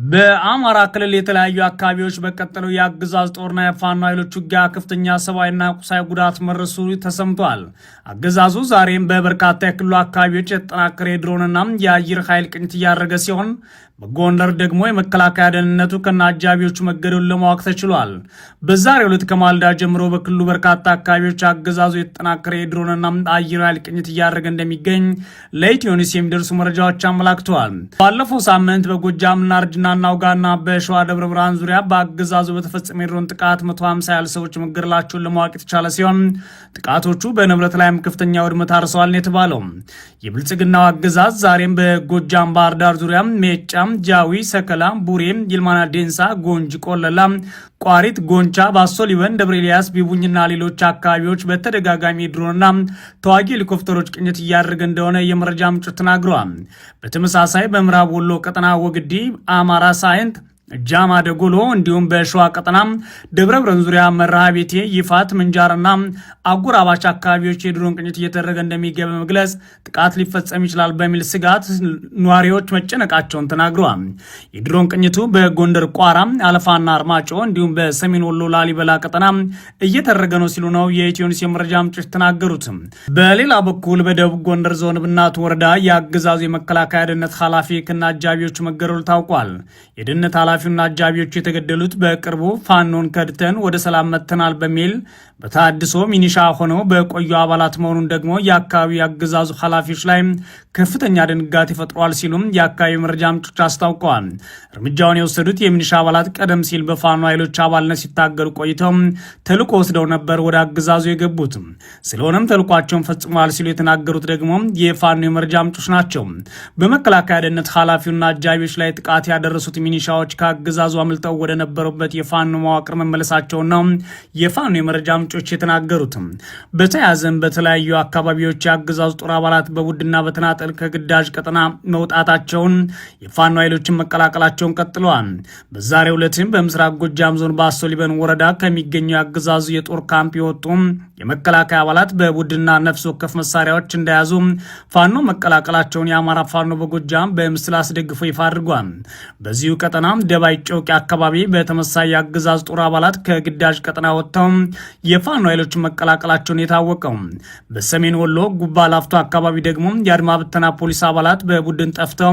በአማራ ክልል የተለያዩ አካባቢዎች በቀጠለው የአገዛዝ ጦርና የፋኖ ኃይሎች ውጊያ ከፍተኛ ሰብአዊና ቁሳዊ ጉዳት መድረሱ ተሰምቷል። አገዛዙ ዛሬም በበርካታ የክልሉ አካባቢዎች የተጠናከረ የድሮንና የአየር ኃይል ቅኝት እያደረገ ሲሆን በጎንደር ደግሞ የመከላከያ ደህንነቱ ከነ አጃቢዎቹ መገደሉን ለማወቅ ተችሏል። በዛሬው ዕለት ከማልዳ ጀምሮ በክልሉ በርካታ አካባቢዎች አገዛዙ የተጠናከረ የድሮንና አየር ኃይል ቅኝት እያደረገ እንደሚገኝ ለኢትዮኒውስ የሚደርሱ መረጃዎች አመላክተዋል። ባለፈው ሳምንት በጎጃምና ርጅና ናውጋና በሸዋ ደብረ ብርሃን ዙሪያ በአገዛዙ በተፈጸመ የድሮን ጥቃት 150 ያህል ሰዎች መገደላቸውን ለማወቅ የተቻለ ሲሆን ጥቃቶቹ በንብረት ላይም ከፍተኛ ውድመት አርሰዋል የተባለው የብልጽግናው አገዛዝ ዛሬም በጎጃም ባህር ዳር ዙሪያ ሜጫ ጃዊ፣ ሰከላ፣ ቡሬ፣ ይልማና ዴንሳ፣ ጎንጅ፣ ቆለላ፣ ቋሪት፣ ጎንቻ፣ ባሶ ሊበን፣ ደብረ ኤልያስ፣ ቢቡኝና ሌሎች አካባቢዎች በተደጋጋሚ ድሮንና ተዋጊ ሄሊኮፕተሮች ቅኝት እያደረገ እንደሆነ የመረጃ ምንጮች ተናግረዋል። በተመሳሳይ በምዕራብ ወሎ ቀጠና ወግዲ፣ አማራ ሳይንት፣ ጃማ ደጎሎ እንዲሁም በሸዋ ቀጠና ደብረ ብርሃን ዙሪያ መርሃ ቤቴ፣ ይፋት፣ ምንጃርና አጎራባች አካባቢዎች የድሮን ቅኝት እየተደረገ እንደሚገኝ በመግለጽ ጥቃት ሊፈጸም ይችላል በሚል ስጋት ነዋሪዎች መጨነቃቸውን ተናግረዋል። የድሮን ቅኝቱ በጎንደር ቋራ፣ አለፋና አርማጮ እንዲሁም በሰሜን ወሎ ላሊበላ ቀጠና እየተደረገ ነው ሲሉ ነው የኢትዮኒውስ የመረጃ ምንጮች ተናገሩት። በሌላ በኩል በደቡብ ጎንደር ዞን ብናት ወረዳ የአገዛዙ የመከላከያ ደህንነት ኃላፊ ከነ አጃቢዎቹ መገደሉ ታውቋል። የደህንነት ኃላፊውና አጃቢዎቹ የተገደሉት በቅርቡ ፋኖን ከድተን ወደ ሰላም መጥተናል በሚል በታድሶ ሚኒሻ ሆነው በቆዩ አባላት መሆኑን ደግሞ የአካባቢ አገዛዙ ኃላፊዎች ላይ ከፍተኛ ድንጋጤ ፈጥሯል ሲሉም የአካባቢ መረጃ ምንጮች አስታውቀዋል። እርምጃውን የወሰዱት የሚኒሻ አባላት ቀደም ሲል በፋኖ ኃይሎች አባልነት ሲታገሉ ቆይተው ተልዕኮ ወስደው ነበር ወደ አገዛዙ የገቡት። ስለሆነም ተልዕኳቸውን ፈጽመዋል ሲሉ የተናገሩት ደግሞ የፋኖ የመረጃ ምንጮች ናቸው። በመከላከያ ደህንነት ኃላፊውና አጃቢዎች ላይ ጥቃት ያደረሱት ሚኒሻዎች ከአገዛዙ አምልጠው ወደ ነበሩበት የፋኖ መዋቅር መመለሳቸውን ነው የፋኖ የመረጃ ምንጮች የተናገሩት። በተያያዘም በተለያዩ አካባቢዎች የአገዛዙ ጦር አባላት በቡድንና በተናጠል ከግዳጅ ቀጠና መውጣታቸውን የፋኖ ኃይሎችን መቀላቀላቸውን ቀጥለዋል። በዛሬው ዕለትም በምስራቅ ጎጃም ዞን ባሶ ሊበን ወረዳ ከሚገኘው የአገዛዙ የጦር ካምፕ የወጡ የመከላከያ አባላት በቡድንና ነፍስ ወከፍ መሳሪያዎች እንደያዙ ፋኖ መቀላቀላቸውን የአማራ ፋኖ በጎጃም በምስል አስደግፎ ይፋ አድርጓል። በዚሁ ቀጠና ደባይ ጮቂ አካባቢ በተመሳሳይ የአገዛዝ ጦር አባላት ከግዳጅ ቀጠና ወጥተው የፋኖ ኃይሎችን መቀላቀላቸውን የታወቀው። በሰሜን ወሎ ጉባ ላፍቶ አካባቢ ደግሞ የአድማ ብተና ፖሊስ አባላት በቡድን ጠፍተው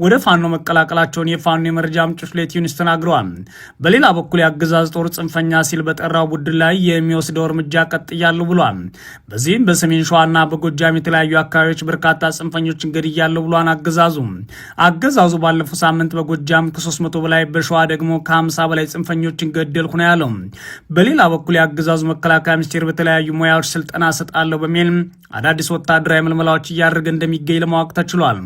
ወደ ፋኖ መቀላቀላቸውን የፋኖ የመረጃ ምንጮች ለኢትዮኒውስ ተናግረዋል። በሌላ በኩል የአገዛዝ ጦር ጽንፈኛ ሲል በጠራው ቡድን ላይ የሚወስደው እርምጃ ቀጥያሉ ብሏል። በዚህም በሰሜን ሸዋና በጎጃም የተለያዩ አካባቢዎች በርካታ ጽንፈኞችን ገድያለሁ ብሏል። አገዛዙ ባለፈው ሳምንት በጎጃም ከ300 በላይ በሸዋ ደግሞ ከ50 በላይ ጽንፈኞችን ገደልኩ ነው ያለው። በሌላ በኩል የአገዛዙ መከላከያ ሚኒስቴር በተለያዩ ሙያዎች ስልጠና ሰጣለሁ በሚል አዳዲስ ወታደራዊ ምልመላዎች እያደረገ እንደሚገኝ ለማወቅ ተችሏል።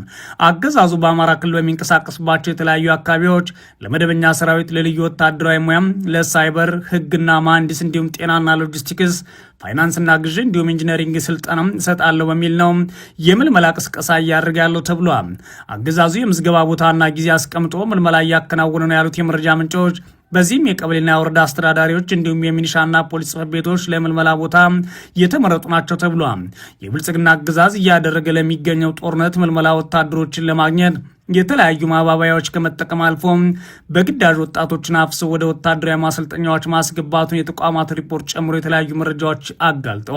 አገዛዙ በአማራ ክልል በሚንቀሳቀስባቸው የተለያዩ አካባቢዎች ለመደበኛ ሰራዊት፣ ለልዩ ወታደራዊ ሙያም፣ ለሳይበር ህግና መሐንዲስ እንዲሁም ጤናና ሎጂስቲክስ፣ ፋይናንስና ግዥ እንዲሁም ኢንጂነሪንግ ስልጠና እሰጣለሁ በሚል ነው የምልመላ ቅስቀሳ እያደረገ ያለው ተብሏል። አገዛዙ የምዝገባ ቦታና ጊዜ አስቀምጦ ምልመላ እያከናወነ ነው ያሉት የመረጃ ምንጮች በዚህም የቀበሌና የወረዳ አስተዳዳሪዎች እንዲሁም የሚኒሻና ፖሊስ ጽሕፈት ቤቶች ለምልመላ ቦታ የተመረጡ ናቸው ተብሏል። የብልጽግና አገዛዝ እያደረገ ለሚገኘው ጦርነት ምልመላ ወታደሮችን ለማግኘት የተለያዩ ማባባያዎች ከመጠቀም አልፎ በግዳጅ ወጣቶችን አፍሶ ወደ ወታደራዊ ማሰልጠኛዎች ማስገባቱን የተቋማት ሪፖርት ጨምሮ የተለያዩ መረጃዎች አጋልጠዋል።